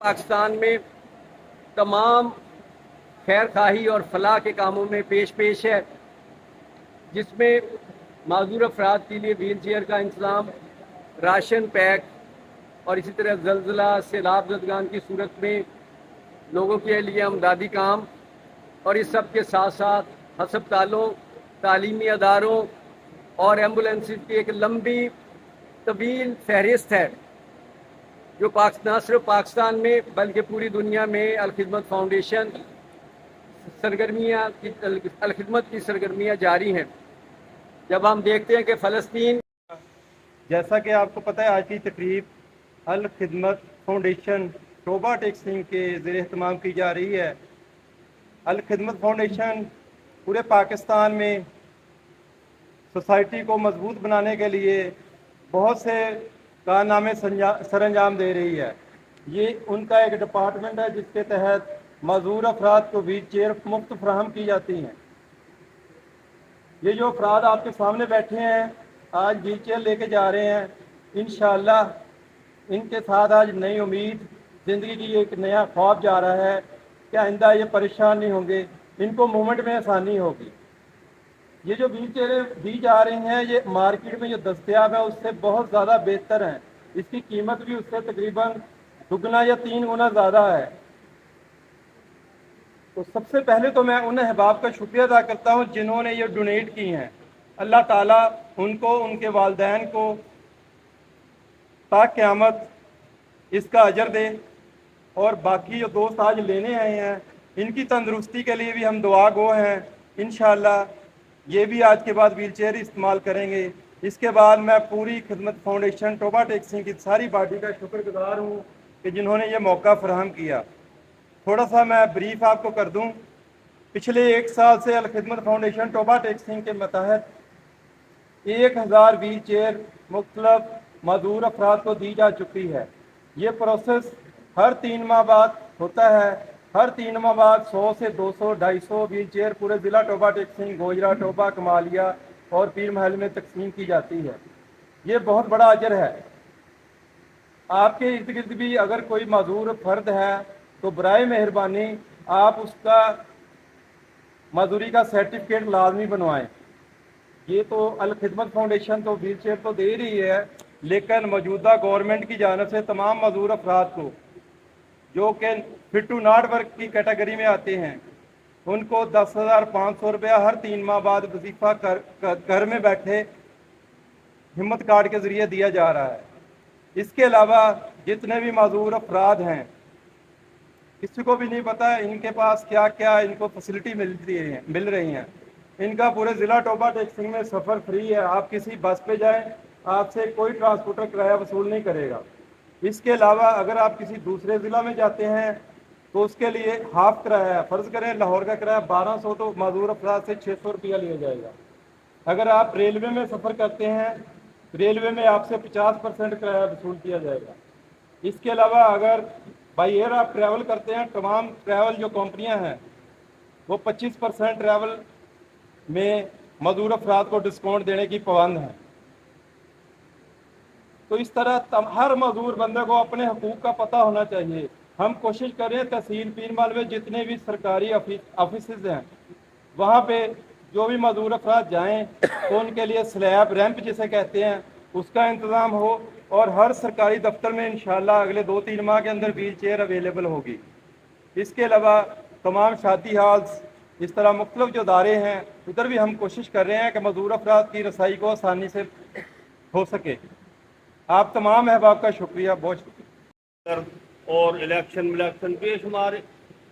پاکستان میں تمام خیر خواہی اور فلاح کے کاموں میں پیش ہے، جس میں معذور افراد کے لیے ویل چیئر کا انتظام، راشن پیک اور اسی طرح زلزلہ سیلاب زدگان کی صورت میں لوگوں کے لیے امدادی کام، اور اس سب کے ساتھ ساتھ ہسپتالوں، تعلیمی اداروں اور ایمبولینس کی ایک لمبی طویل فہرست ہے جو نہ صرف پاکستان میں بلکہ پوری دنیا میں الخدمت فاؤنڈیشن الخدمت کی سرگرمیاں جاری ہیں۔ جب ہم دیکھتے ہیں کہ فلسطین، جیسا کہ آپ کو پتہ ہے، آج کی تقریب الخدمت فاؤنڈیشن توبہ ٹیکسنگ کے زیر اہتمام کی جا رہی ہے۔ الخدمت فاؤنڈیشن پورے پاکستان میں سوسائٹی کو مضبوط بنانے کے لیے بہت سے کارنامے سر انجام دے رہی ہے۔ یہ ان کا ایک ڈپارٹمنٹ ہے جس کے تحت معذور افراد کو ویل چیئر مفت فراہم کی جاتی ہیں۔ یہ جو افراد آپ کے سامنے بیٹھے ہیں آج ویل چیئر لے کے جا رہے ہیں، انشاءاللہ ان کے ساتھ آج نئی امید، زندگی کی ایک نیا خواب جا رہا ہے کہ آئندہ یہ پریشان نہیں ہوں گے، ان کو مومنٹ میں آسانی ہوگی۔ یہ جو ویل چیئریں دی جا رہی ہیں یہ مارکیٹ میں جو دستیاب ہے اس سے بہت زیادہ بہتر ہیں، اس کی قیمت بھی اس سے تقریباً 2 یا 3 گنا زیادہ ہے۔ تو سب سے پہلے تو میں ان احباب کا شکریہ ادا کرتا ہوں جنہوں نے یہ ڈونیٹ کی ہیں۔ اللہ تعالیٰ ان کو، ان کے والدین کو تا قیامت اس کا اجر دے، اور باقی جو دوست آج لینے آئے ہیں ان کی تندرستی کے لیے بھی ہم دعا گو ہیں۔ انشاءاللہ یہ بھی آج کے بعد ویل چیئر استعمال کریں گے۔ اس کے بعد میں پوری خدمت فاؤنڈیشن توبہ ٹیکسنگ کی ساری باڈی کا شکر گزار ہوں کہ جنہوں نے یہ موقع فراہم کیا۔ تھوڑا سا میں بریف آپ کو کر دوں۔ پچھلے 1 سال سے الخدمت فاؤنڈیشن توبہ ٹیکسنگ کے متحد 1000 ویل چیئر مختلف معذور افراد کو دی جا چکی ہے۔ یہ پروسیس ہر 3 ماہ بعد ہوتا ہے۔ ہر 3 ماہ بعد 100 سے 200 250 ویل چیئر پورے ضلع توبہ ٹیکسنگ، گوجرا، ٹوبہ، کمالیہ اور پیر محل میں تقسیم کی جاتی ہے۔ یہ بہت بڑا اجر ہے۔ آپ کے ارد گرد بھی اگر کوئی معذور فرد ہے تو برائے مہربانی آپ اس کا معذوری کا سرٹیفکیٹ لازمی بنوائیں۔ یہ تو الخدمت فاؤنڈیشن تو ویل چیئر تو دے رہی ہے، لیکن موجودہ گورنمنٹ کی جانب سے تمام معذور افراد کو جو کہ فٹ ٹو ناٹ ورک کی کیٹیگری میں آتے ہیں ان کو 10,500 روپیہ ہر 3 ماہ بعد وظیفہ گھر میں بیٹھے ہمت کارڈ کے ذریعے دیا جا رہا ہے۔ اس کے علاوہ جتنے بھی معذور افراد ہیں کسی کو بھی نہیں پتا ان کے پاس کیا کیا ان کو فیسلٹی مل رہی ہیں۔ ان کا پورے ضلع توبہ ٹیکسنگ میں سفر فری ہے۔ آپ کسی بس پہ جائیں آپ سے کوئی ٹرانسپورٹر کرایہ وصول نہیں کرے گا۔ اس کے علاوہ اگر آپ کسی دوسرے ضلع میں جاتے ہیں تو اس کے لیے ہاف کرایہ ہے۔ فرض کریں لاہور کا کرایہ 1200 تو معذور افراد سے 600 روپیہ لیا جائے گا۔ اگر آپ ریلوے میں سفر کرتے ہیں ریلوے میں آپ سے 50% کرایہ وصول کیا جائے گا۔ اس کے علاوہ اگر بائی ایئر آپ ٹریول کرتے ہیں، تمام ٹریول جو کمپنیاں ہیں वो 25% ट्रैवल में मजदूर अफराद को डिस्काउंट देने की पाबंद हैं। तो इस तरह हर मजदूर बंदे को अपने हकूक़ का पता होना चाहिए। हम कोशिश करें तहसील पीरमल में जितने भी सरकारी ऑफिस हैं वहाँ पे जो भी मजदूर अफराद जाएँ तो उनके लिए स्लैब रैंप जिसे कहते हैं उसका इंतज़ाम हो, और हर सरकारी दफ्तर में इंशाल्लाह अगले 2-3 माह के अंदर व्हील चेयर अवेलेबल होगी। इसके अलावा तमाम शादी हॉल्स, इस तरह मुख्तलिफ जो अदारे हैं उधर भी हम कोशिश कर रहे हैं कि मजदूर अफराद की रसाई को आसानी से हो सके। आप तमाम अहबाब का शुक्रिया, बहुत शुक्रिया। और इलेक्शन बेशुमार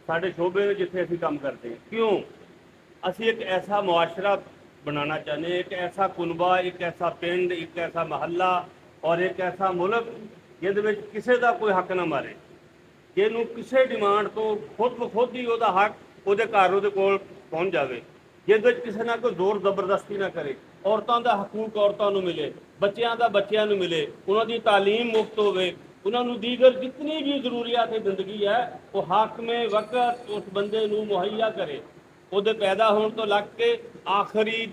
साढ़े शोबे में जिथे असी काम करते हैं, क्यों असी एक ऐसा मुआशरा बनाना चाहते हैं, एक ऐसा कुनबा, एक ऐसा पिंड, एक ऐसा महल्ला और एक ऐसा मुल्क जिहदे विच किसी का कोई हक ना मारे, जिन्हों किसी डिमांड तो खुद ब खुद ही वह हक ਉਹਦੇ ਘਰ ਉਹਦੇ ਕੋਲ ਪਹੁੰਚ ਜਾਵੇ, ਜਿਹਦੇ ਵਿੱਚ ਕਿਸੇ ਨਾਲ ਕੋਈ ਜ਼ੋਰ ਜ਼ਬਰਦਸਤੀ ਨਾ ਕਰੇ। ਔਰਤਾਂ ਦਾ ਹਕੂਕ ਔਰਤਾਂ ਨੂੰ ਮਿਲੇ, ਬੱਚਿਆਂ ਦਾ ਬੱਚਿਆਂ ਨੂੰ ਮਿਲੇ, ਉਹਨਾਂ ਦੀ ਤਾਲੀਮ ਮੁਫਤ ਹੋਵੇ, ਉਹਨਾਂ ਨੂੰ ਦੀਗਰ ਜਿਤਨੀ ਵੀ ਜ਼ਰੂਰੀਅਤ ਜ਼ਿੰਦਗੀ ਹੈ ਉਹ ਹਾਕਮੇ ਵਕਤ ਉਸ ਬੰਦੇ ਨੂੰ ਮੁਹੱਈਆ ਕਰੇ। ਉਹਦੇ ਪੈਦਾ ਹੋਣ ਤੋਂ ਲੱਗ ਕੇ ਆਖਰੀ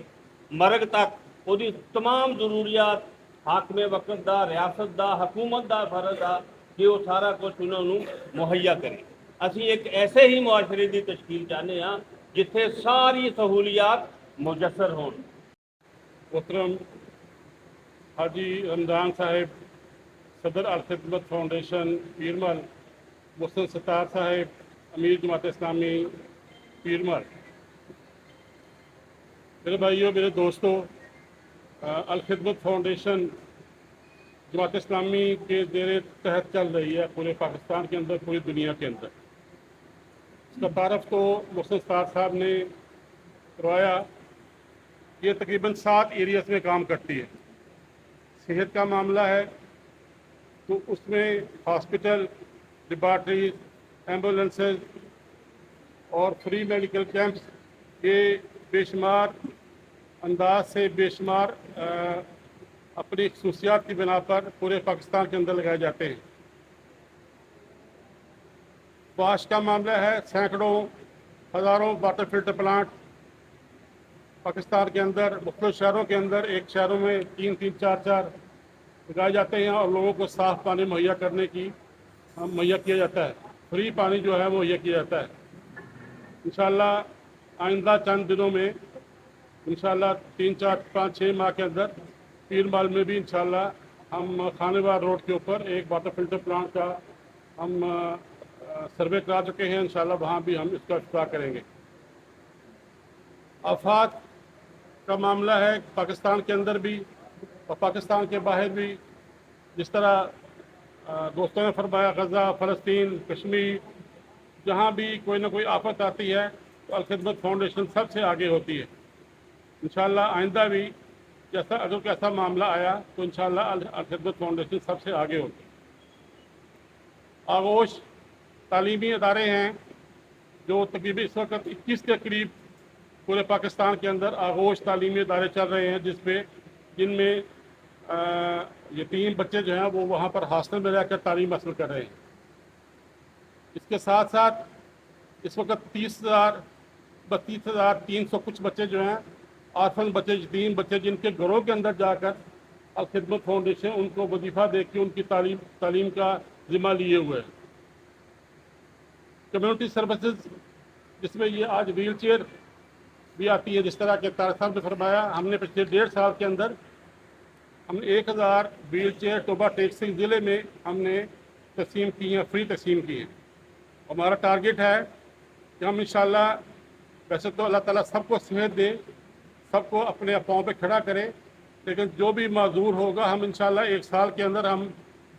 ਮਰਗ ਤੱਕ ਉਹਦੀ तमाम ਜ਼ਰੂਰੀਅਤ ਹਾਕਮੇ ਵਕਤ ਦਾ, ਰਿਆਸਤ ਦਾ, ਹਕੂਮਤ ਦਾ ਫਰਜ਼ ਆ ਕਿ ਉਹ ਸਾਰਾ ਕੁਝ ਉਹਨਾਂ ਨੂੰ ਮੁਹੱਈਆ ਕਰੇ। ਅਸੀਂ ਇੱਕ ਐਸੇ ਹੀ ਮੁਆਸ਼ਰੇ ਦੀ ਤਸ਼ਕੀਲ ਚਾਹੁੰਦੇ ਹਾਂ ਜਿੱਥੇ ਸਾਰੀ ਸਹੂਲੀਅਤ ਮੁਯੱਸਰ ਹੋਣ। मोहतरम हाजी रमज़ान साहिब, सदर अल खिदमत फाउंडेशन पीरमल, मोहसिन सत्तार साहिब, अमीर जमात इस्लामी पीरमल, मेरे भाइयों, मेरे दोस्तों, अल खिदमत फाउंडेशन जमात इस्लामी के ज़ेरे तहत चल रही है पूरे पाकिस्तान के अंदर, पूरी दुनिया के अंदर। इसका तारफ़ तो मोहसिन सत्तार साहब ने करवाया। ये तकरीबन 7 एरियाज़ में काम करती है। सेहत का मामला है तो उसमें हॉस्पिटल, लेबॉर्ट्रीज, एम्बुलेंसेस और फ्री मेडिकल कैंप्स, ये बेशुमार अंदाज से बेशुमार अपनी खसूसियात की बिना पर पूरे पाकिस्तान के अंदर लगाए जाते हैं। वाश का मामला है, सैकड़ों हज़ारों वाटर फिल्टर प्लांट पाकिस्तान के अंदर मुख्तलिफ शहरों के अंदर, एक शहरों में 3-3, 4-4 लगाए जाते हैं और लोगों को साफ़ पानी मुहैया करने की मुहैया किया जाता है। फ्री पानी जो है मुहैया किया जाता है। इंशाअल्लाह आइंदा चंद दिनों में इंशाअल्लाह 3, 4, 5, 6 माह के अंदर पीरमल में भी इंशाअल्लाह हम खानेवार रोड के ऊपर एक वाटर फिल्टर प्लांट का हम सर्वे करा चुके हैं। इंशाअल्लाह वहाँ भी हम इसका इफ्तिताह करेंगे। आफात का मामला है, पाकिस्तान के अंदर भी और पाकिस्तान के बाहर भी, जिस तरह दोस्तों ने फरमाया गज़ा, फ़लस्तीन, कश्मीर, जहाँ भी कोई ना कोई आफत आती है तो अल खिदमत फाउंडेशन सबसे आगे होती है। इंशाअल्लाह आइंदा भी जैसा अगर कैसा मामला आया तो इंशाअल्लाह अल खिदमत फाउंडेशन सबसे आगे होगी। आगोश तालीमी अदारे हैं जो तकरीबन इस वक्त 21 के करीब पूरे पाकिस्तान के अंदर आगोश तालीमी इदारे चल रहे हैं, जिनमें यतीम बच्चे जो हैं वो वहाँ पर हॉस्टल में रहकर तालीम हासिल कर रहे हैं। इसके साथ साथ इस वक्त 32,300 कुछ बच्चे जो हैं आर्फन बच्चे, यतीम बच्चे, जिनके घरों के अंदर जाकर अल खिदमत फाउंडेशन उनको वजीफ़ा दे के उनकी तालीम का जिम्मा लिए हुए है। कम्युनिटी सर्विसेज जिसमें ये आज व्हील चेयर भी आती है, जिस तरह के तारक साहब ने फरमाया, हमने पिछले 1.5 साल के अंदर हमने 1000 व्हील चेयर टोबा टेक सिंह ज़िले में हमने तकसीम की हैं, फ्री तकसीम की हैं। हमारा टारगेट है कि हम इंशाअल्लाह, वैसे तो अल्लाह ताला सबको सेहत दे, सबको अपने पाँव पे खड़ा करे, लेकिन जो भी माजूर होगा हम इंशाअल्लाह 1 साल के अंदर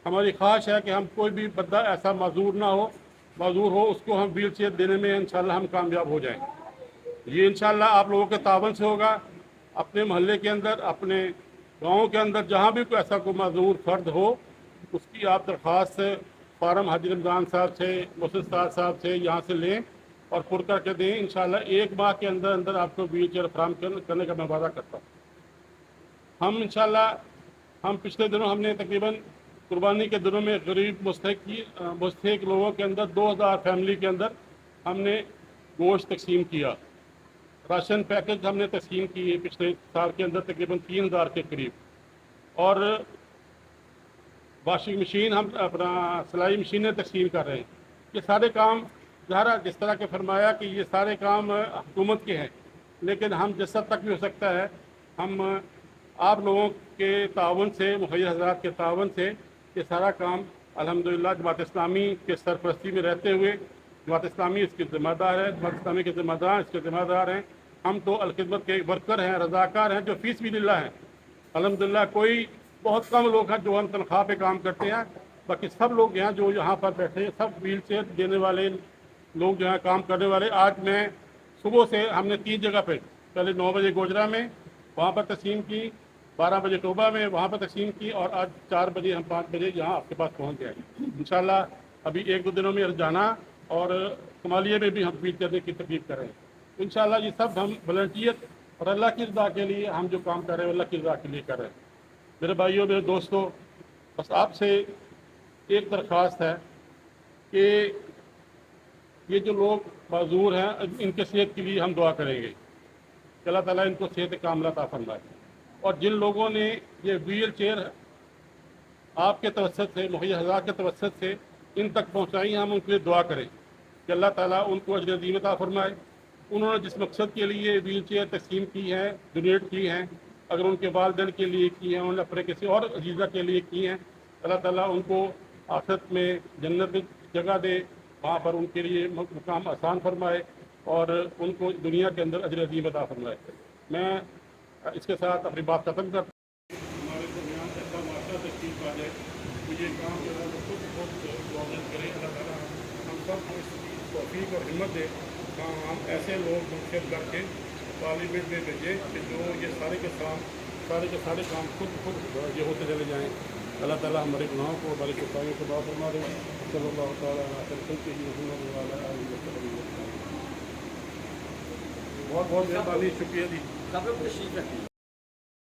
हमारी ख्वाहिश है कि हम कोई भी बंदा ऐसा माजूर हो उसको हम व्हील चेयर देने में इंशाअल्लाह हम कामयाब हो जाएँ। ये इंशाअल्लाह आप लोगों के तावन से होगा। अपने मोहल्ले के अंदर, अपने गाँव के अंदर जहाँ भी कोई ऐसा कोई माजूर फ़र्द हो, उसकी आप दरख्वास्त फार्म हाजी रमज़ान साहब से, मोहसिन साहब से यहाँ से लें और पुर करके दें। इंशाअल्लाह 1 माह के अंदर अंदर आपको व्हील चेयर फराहम करने का मैं वादा करता हूँ। हम इंशाअल्लाह पिछले दिनों हमने तकरीबन कुर्बानी के दिनों में गरीब मुस्तहिक लोगों के अंदर 2000 फैमिली के अंदर हमने गोश्त तकसीम किया। राशन पैकेज हमने तकसीम किए पिछले साल के अंदर तकरीबन 3000 के करीब, और वॉशिंग मशीन हम अपना सिलाई मशीनें तकसीम कर रहे हैं। ये सारे काम ज़ाहिर जिस तरह के फरमाया कि ये सारे काम हुकूमत के हैं, लेकिन हम जिस हद तक भी हो सकता है हम आप लोगों के तावन से, मुखिया हज़रात के तावन से ये सारा काम अल्हम्दुलिल्लाह जमात इस्लामी के सरपरस्ती में रहते हुए, जमात इस्लामी इसके ज़िम्मेदार है, जमात इस्लामी के ज़िम्मेदार इसके ज़िम्मेदार हैं। हम तो अलखिदमत के वर्कर हैं, रज़ाकार हैं, जो फीस भी लिल्लाह हैं। अल्हम्दुलिल्लाह कोई बहुत कम लोग हैं जो हम तनख्वाह पे काम करते हैं, बाकी सब लोग यहाँ जो यहाँ पर बैठे हैं सब व्हील चेयर देने वाले लोग जो हैं, काम करने वाले। आज मैं सुबह से हमने 3 जगह पे, पहले 9 बजे गोजरा में वहाँ पर तकसीम की, 12 बजे टोबा में वहाँ पर तकसीम की, और आज 4 बजे हम 5 बजे यहाँ आपके पास पहुँच गए। इंशाल्लाह अभी 1-2 दिनों में रजाना और कमालिया में भी हम व्हील चेयर की तकलीफ कर रहे हैं। इंशाल्लाह ये सब हम वॉलंटियर और अल्लाह की रज़ा के लिए हम जो काम कर रहे हैं अल्लाह की रज़ा के लिए कर रहे हैं। मेरे भाइयों, मेरे दोस्तों, बस आपसे एक दरख्वास्त है कि ये जो लोग माजूर हैं इनके सेहत के लिए हम दुआ करेंगे कि अल्लाह ताला इनको सेहत कामिला अता फरमाए। और जिन लोगों ने ये व्हील चेयर आपके तवस्सुत से, मुखिया हज़रात के तवस्सुत से इन तक पहुँचाई, हम उनके लिए दुआ करें कि अल्लाह ताला उनको अजर अज़ीम अता फरमाए। उन्होंने जिस मकसद के लिए व्हील चेयर तकसीम की है, डोनेट की हैं, अगर उनके वालिदैन के लिए की हैं, उन्होंने अपने किसी और अजीज़ा के लिए की हैं, अल्लाह ताला उनको आखिरत में जन्नत में जगह दे, वहाँ पर उनके लिए मुकाम आसान फरमाए और उनको दुनिया के अंदर अजर अज़ीम अता फरमाए। मैं इसके साथ अपनी बात खत्म करता हूँ। हमारे दरमियान ऐसा माशरा तश्कील पा जाए तो ये काम जो है वो खुद मुआवजत करें। अल्लाह ताला हम सब को इसकी तौफीक और हिम्मत दे, हम ऐसे लोग मुंतखब करके पार्लियामेंट में भेजें कि जो ये सारे के सारे काम खुद ये होते चले जाएँ। अल्लाह ताला हमारे गुनाहों को, हमारी कोताहियों को माफ़ फरमा दे। सल्लल्लाहु तआला अलैहि वसल्लम। बहुत बहुत मेहरबानी, शुक्रिया जी। सब लोग तशरीफ रखिए।